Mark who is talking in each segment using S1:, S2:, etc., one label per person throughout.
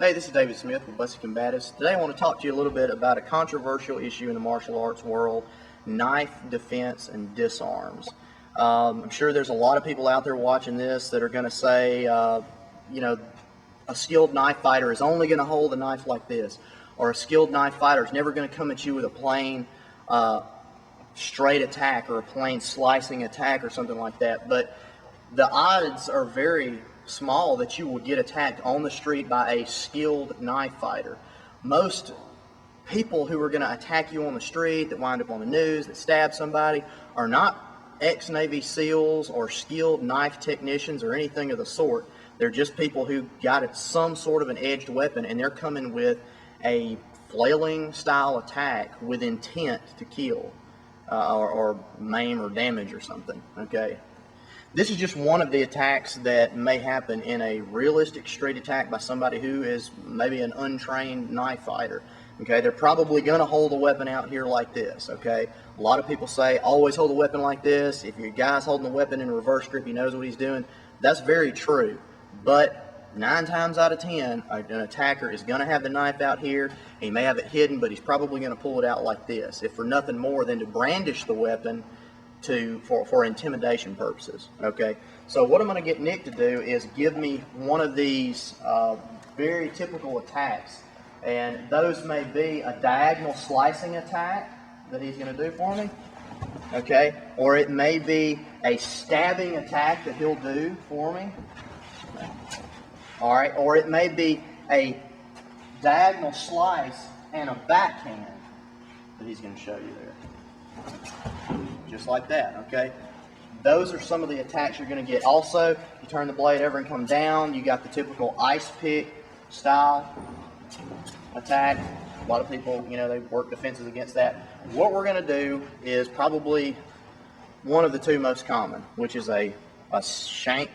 S1: Hey, this is David Smith with Bussey Combatives. Today I want to talk to you a little bit about a controversial issue in the martial arts world, knife defense and disarms. I'm sure there's a lot of people out there watching this that are going to say, a skilled knife fighter is only going to hold a knife like this, or a skilled knife fighter is never going to come at you with a plain straight attack or a plain slicing attack or something like that. But the odds are very small that you will get attacked on the street by a skilled knife fighter. Most people who are going to attack you on the street, that wind up on the news, that stab somebody, are not ex-Navy SEALs or skilled knife technicians or anything of the sort. They're just people who got some sort of an edged weapon, and they're coming with a flailing style attack with intent to kill or maim or damage or something. Okay. This is just one of the attacks that may happen in a realistic street attack by somebody who is maybe an untrained knife fighter. Okay, they're probably going to hold a weapon out here like this. Okay, a lot of people say always hold a weapon like this. If your guy's holding a weapon in a reverse grip, he knows what he's doing. That's very true. But 9 times out of 10, an attacker is going to have the knife out here. He may have it hidden, but he's probably going to pull it out like this, if for nothing more than to brandish the weapon for intimidation purposes. Okay, so what I'm going to get Nick to do is give me one of these very typical attacks, and those may be a diagonal slicing attack that he's going to do for me. Okay, or it may be a stabbing attack that he'll do for me. All right, or it may be a diagonal slice and a backhand that he's going to show you there. Just like that, okay? Those are some of the attacks you're going to get. Also, you turn the blade over and come down, you got the typical ice pick style attack. A lot of people, they work defenses against that. What we're going to do is probably one of the two most common, which is a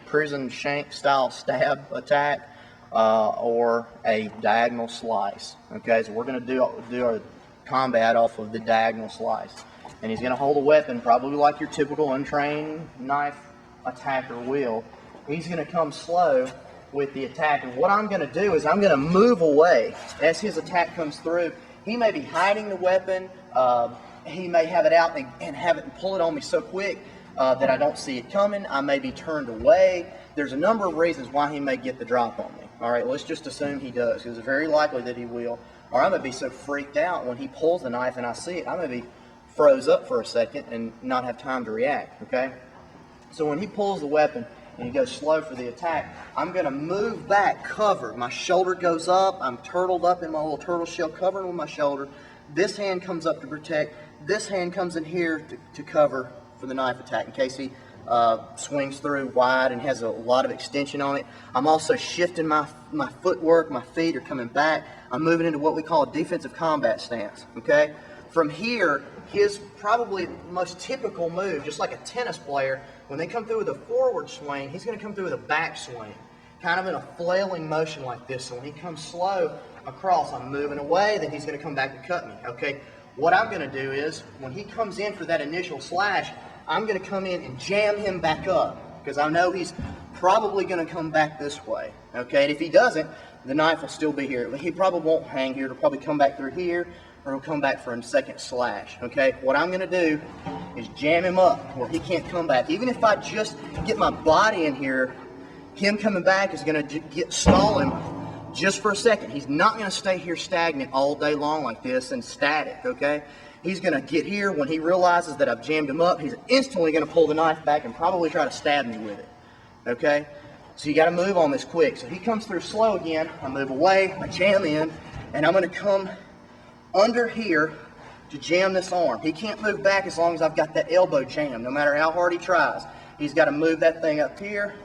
S1: prison shank style stab attack or a diagonal slice. Okay, so we're going to do our combat off of the diagonal slice. And he's going to hold a weapon, probably like your typical untrained knife attacker will. He's going to come slow with the attack. And what I'm going to do is I'm going to move away as his attack comes through. He may be hiding the weapon. He may have it out and have it and pull it on me so quick that I don't see it coming. I may be turned away. There's a number of reasons why he may get the drop on me. All right, let's just assume he does, because it's very likely that he will. Or I may be so freaked out when he pulls the knife and I see it, I may be froze up for a second and not have time to react, okay? So when he pulls the weapon and he goes slow for the attack, I'm going to move back covered. My shoulder goes up. I'm turtled up in my little turtle shell covering with my shoulder. This hand comes up to protect. This hand comes in here to cover for the knife attack in case he swings through wide and has a lot of extension on it. I'm also shifting my footwork. My feet are coming back. I'm moving into what we call a defensive combat stance, okay? From here, his probably most typical move, just like a tennis player, when they come through with a forward swing, he's going to come through with a back swing, kind of in a flailing motion like this. So when he comes slow across, I'm moving away, then he's going to come back and cut me, okay? What I'm going to do is, when he comes in for that initial slash, I'm going to come in and jam him back up, because I know he's probably going to come back this way, okay? And if he doesn't, the knife will still be here. He probably won't hang here. It'll probably come back through here, or he'll come back for a second slash, okay? What I'm going to do is jam him up where he can't come back. Even if I just get my body in here, him coming back is going to stall him just for a second. He's not going to stay here stagnant all day long like this and static, okay? He's going to get here. When he realizes that I've jammed him up, he's instantly going to pull the knife back and probably try to stab me with it, okay? So you got to move on this quick. So he comes through slow again. I move away, I jam in, and I'm going to come under here to jam this arm. He can't move back as long as I've got that elbow jammed, no matter how hard he tries. He's got to move that thing up here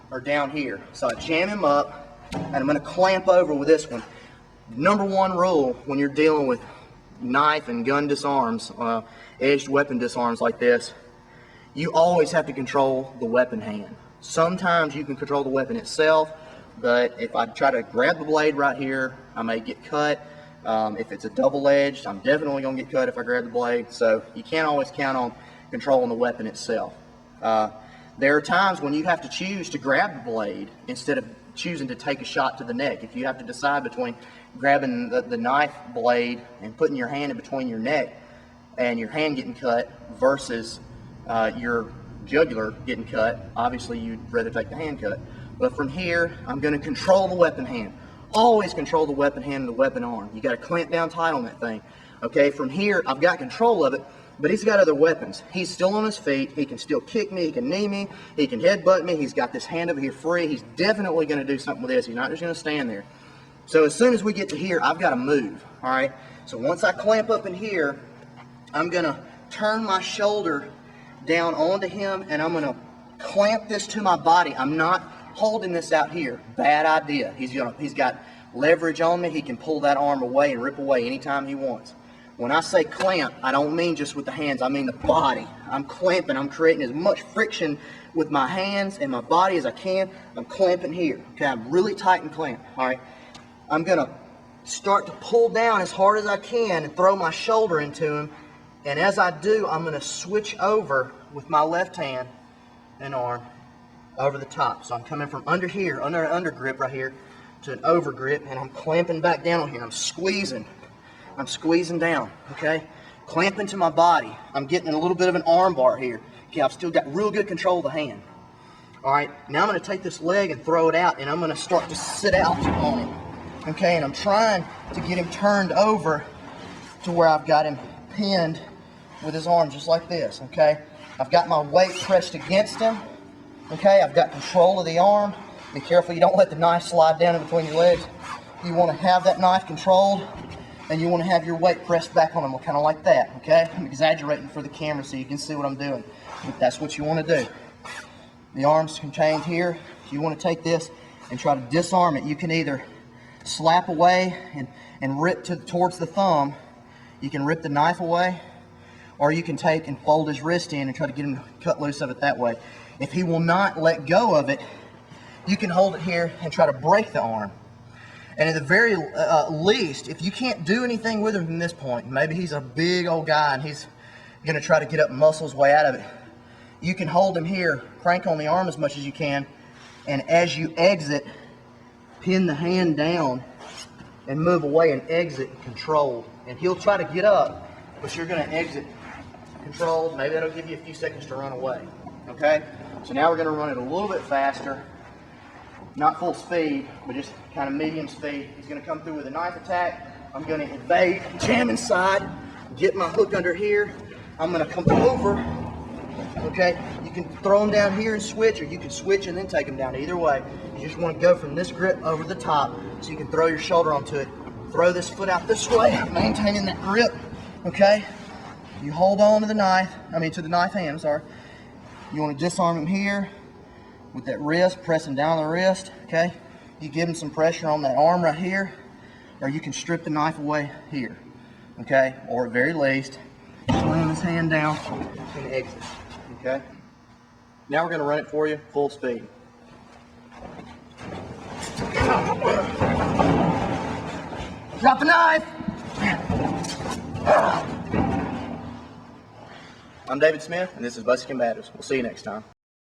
S1: or down here. So I jam him up, and I'm going to clamp over with this one. Number one rule when you're dealing with knife and gun disarms, edged weapon disarms like this, you always have to control the weapon hand. Sometimes you can control the weapon itself, but if I try to grab the blade right here, I may get cut. If it's a double-edged, I'm definitely going to get cut if I grab the blade. So you can't always count on controlling the weapon itself. There are times when you have to choose to grab the blade instead of choosing to take a shot to the neck. If you have to decide between grabbing the knife blade and putting your hand in between your neck and your hand getting cut versus your jugular getting cut, obviously you'd rather take the hand cut. But from here, I'm going to control the weapon hand. Always control the weapon hand and the weapon arm. You got to clamp down tight on that thing. Okay, from here, I've got control of it, but he's got other weapons. He's still on his feet. He can still kick me. He can knee me. He can headbutt me. He's got this hand over here free. He's definitely going to do something with this. He's not just going to stand there. So as soon as we get to here, I've got to move. All right, so once I clamp up in here, I'm going to turn my shoulder down onto him, and I'm going to clamp this to my body. I'm not holding this out here. Bad idea. He's got leverage on me. He can pull that arm away and rip away anytime he wants. When I say clamp, I don't mean just with the hands. I mean the body. I'm clamping. I'm creating as much friction with my hands and my body as I can. I'm clamping here. Okay, I'm really tight and clamped. All right, I'm going to start to pull down as hard as I can and throw my shoulder into him. And as I do, I'm going to switch over with my left hand and arm over the top. So I'm coming from under here, under an under grip right here, to an over grip, and I'm clamping back down on here. I'm squeezing down, okay? Clamping to my body. I'm getting a little bit of an arm bar here. Okay, I've still got real good control of the hand. All right, now I'm going to take this leg and throw it out, and I'm going to start to sit out on him. Okay, and I'm trying to get him turned over to where I've got him pinned with his arm just like this, okay? I've got my weight pressed against him, okay? I've got control of the arm. Be careful you don't let the knife slide down in between your legs. You want to have that knife controlled, and you want to have your weight pressed back on him, kind of like that, okay? I'm exaggerating for the camera so you can see what I'm doing, but that's what you want to do. The arm's contained here. If you want to take this and try to disarm it, you can either slap away and rip towards the thumb. You can rip the knife away, or you can take and fold his wrist in and try to get him to cut loose of it that way. If he will not let go of it, you can hold it here and try to break the arm. And at the very least, if you can't do anything with him from this point, maybe he's a big old guy and he's going to try to get up and muscle his way out of it, you can hold him here, crank on the arm as much as you can, and as you exit, pin the hand down and move away and exit controlled. And he'll try to get up, but you're going to exit controlled. Maybe that'll give you a few seconds to run away. Okay? So now we're going to run it a little bit faster. Not full speed, but just kind of medium speed. He's going to come through with a knife attack. I'm going to evade, jam inside, get my hook under here. I'm going to come over. Okay? You can throw him down here and switch, or you can switch and then take him down. Either way, you just want to go from this grip over the top so you can throw your shoulder onto it. Throw this foot out this way, maintaining that grip. Okay? You hold on to the knife, to the knife hand, sorry. You want to disarm him here with that wrist, pressing down the wrist, okay? You give him some pressure on that arm right here, or you can strip the knife away here, okay? Or at very least, slam his hand down and exit, okay? Now we're going to run it for you full speed. Drop the knife! I'm David Smith, and this is Bussey Combatives. We'll see you next time.